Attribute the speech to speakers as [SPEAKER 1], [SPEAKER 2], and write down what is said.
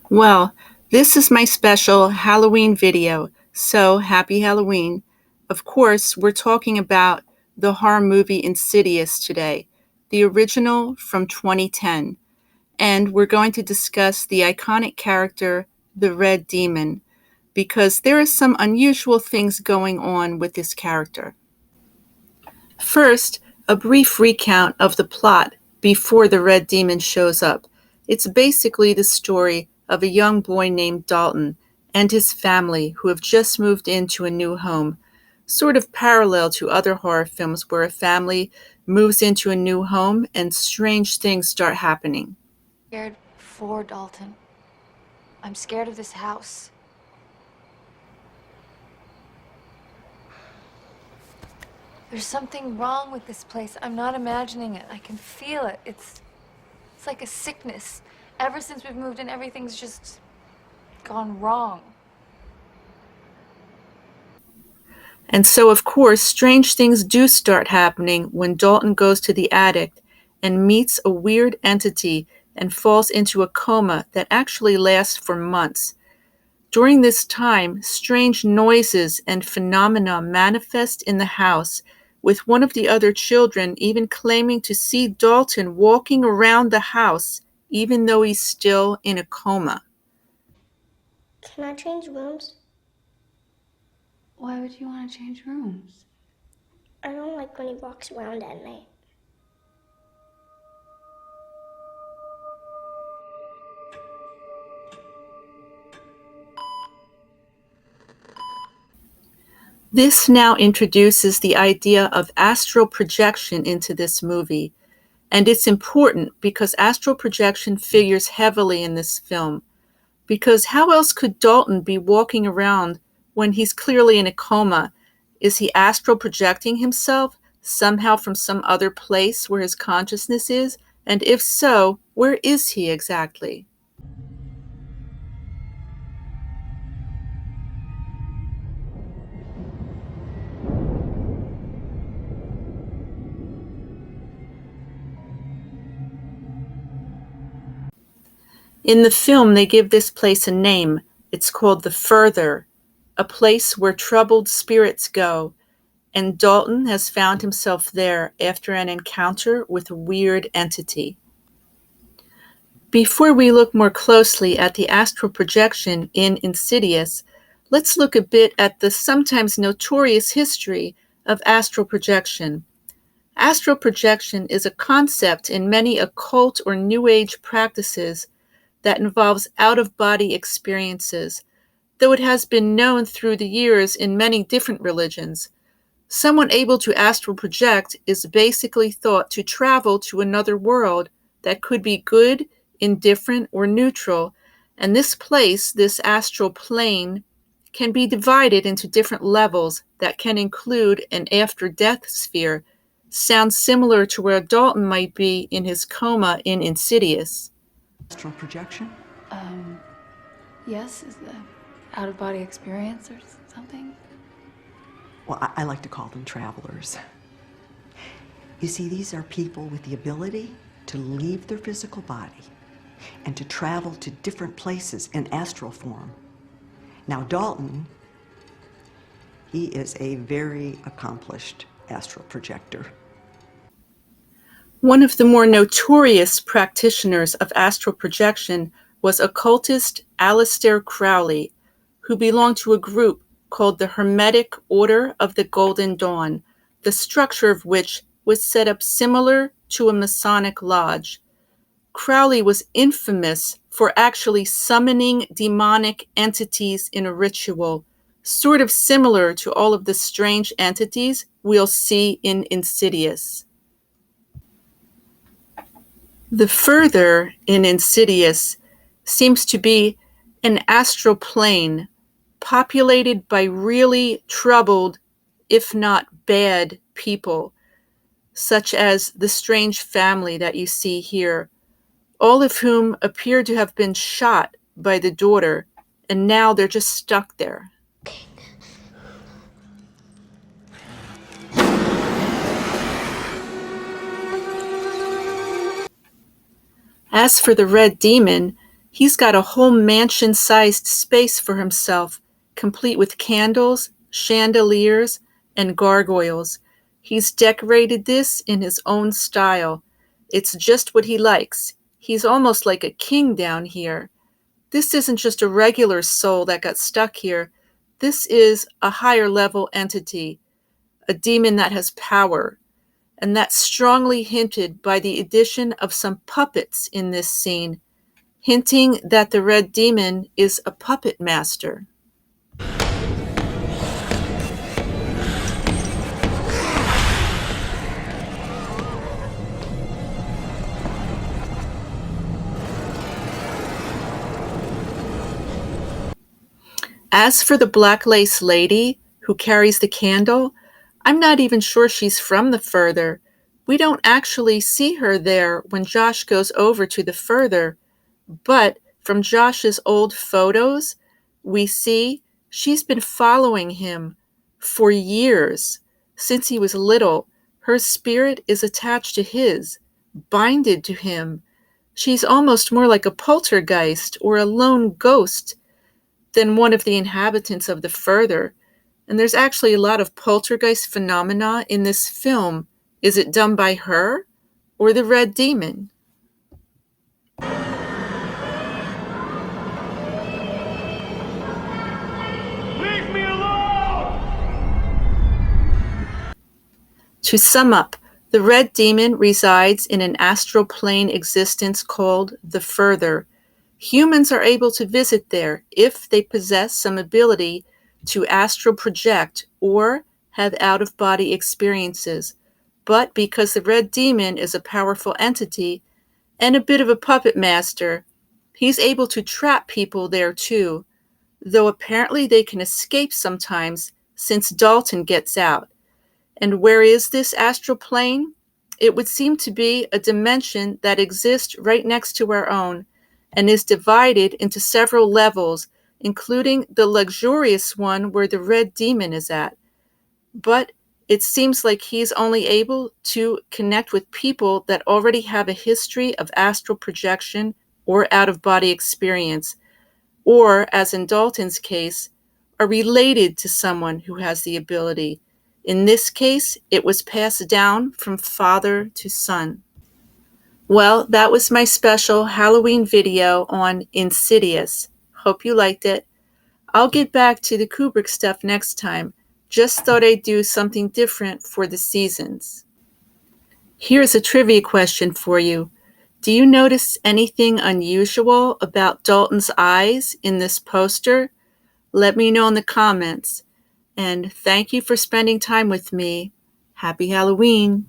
[SPEAKER 1] Well, this is my special Halloween video, so happy Halloween. Of course, we're talking about the horror movie Insidious today, the original from 2010, and we're going to discuss the iconic character, the Red Demon, because there are some unusual things going on with this character. First, a brief recount of the plot before the Red Demon shows up. It's basically the story of a young boy named Dalton and his family who have just moved into a new home, sort of parallel to other horror films where a family moves into a new home and strange things start happening.
[SPEAKER 2] Scared for Dalton. I'm scared of this house. There's something wrong with this place. I'm not imagining it. I can feel it. It's like a sickness. Ever since we've moved in, everything's just gone wrong.
[SPEAKER 1] And so, of course, strange things do start happening when Dalton goes to the attic and meets a weird entity and falls into a coma that actually lasts for months. During this time, strange noises and phenomena manifest in the house, with one of the other children even claiming to see Dalton walking around the house, even though he's still in a coma.
[SPEAKER 3] Can I change rooms?
[SPEAKER 2] Why would you want to change rooms?
[SPEAKER 3] I don't like when he walks around at night.
[SPEAKER 1] This now introduces the idea of astral projection into this movie, and it's important because astral projection figures heavily in this film. Because how else could Dalton be walking around when he's clearly in a coma? Is he astral projecting himself somehow from some other place where his consciousness is? And if so, where is he exactly? In the film, they give this place a name. It's called the Further, a place where troubled spirits go, and Dalton has found himself there after an encounter with a weird entity. Before we look more closely at the astral projection in Insidious, let's look a bit at the sometimes notorious history of astral projection. Astral projection is a concept in many occult or New Age practices that involves out-of-body experiences, though it has been known through the years in many different religions. Someone able to astral project is basically thought to travel to another world that could be good, indifferent, or neutral, and this place, this astral plane, can be divided into different levels that can include an after-death sphere. Sounds similar to where Dalton might be in his coma in Insidious.
[SPEAKER 4] Astral projection?
[SPEAKER 2] Yes, is the out-of-body experience or something?
[SPEAKER 4] Well, I like to call them travelers. You see, these are people with the ability to leave their physical body and to travel to different places in astral form. Now, Dalton, he is a very accomplished astral projector.
[SPEAKER 1] One of the more notorious practitioners of astral projection was occultist Alistair Crowley, who belonged to a group called the Hermetic Order of the Golden Dawn, the structure of which was set up similar to a Masonic lodge. Crowley was infamous for actually summoning demonic entities in a ritual, sort of similar to all of the strange entities we'll see in Insidious. The Further in Insidious seems to be an astral plane populated by really troubled, if not bad, people, such as the strange family that you see here, all of whom appear to have been shot by the daughter, and now they're just stuck there. As for the Red Demon, He's got a whole mansion-sized space for himself, complete with candles, chandeliers, and gargoyles. He's decorated this in his own style. It's just what he likes. He's almost like a king down here. This isn't just a regular soul that got stuck here. This is a higher level entity, a demon that has power, and that's strongly hinted by the addition of some puppets in this scene, hinting that the red demon is a puppet master. As for the black lace lady who carries the candle, I'm not even sure she's from the Further. We don't actually see her there when Josh goes over to the Further, but from Josh's old photos, we see she's been following him for years. Since he was little, her spirit is attached to his, binded to him. She's almost more like a poltergeist or a lone ghost than one of the inhabitants of the Further. And there's actually a lot of poltergeist phenomena in this film. Is it done by her or the red demon?
[SPEAKER 5] Leave me alone!
[SPEAKER 1] To sum up, the red demon resides in an astral plane existence called the Further. Humans are able to visit there if they possess some ability to astral project or have out-of-body experiences. But because the red demon is a powerful entity and a bit of a puppet master, he's able to trap people there too, though apparently they can escape sometimes since Dalton gets out. And where is this astral plane? It would seem to be a dimension that exists right next to our own and is divided into several levels, including the luxurious one where the red demon is at. But it seems like he's only able to connect with people that already have a history of astral projection or out-of-body experience, or, as in Dalton's case, are related to someone who has the ability. In this case, it was passed down from father to son. Well, that was my special Halloween video on Insidious. Hope you liked it. I'll get back to the Kubrick stuff next time. Just thought I'd do something different for the seasons. Here's a trivia question for you. Do you notice anything unusual about Dalton's eyes in this poster? Let me know in the comments. And thank you for spending time with me. Happy Halloween.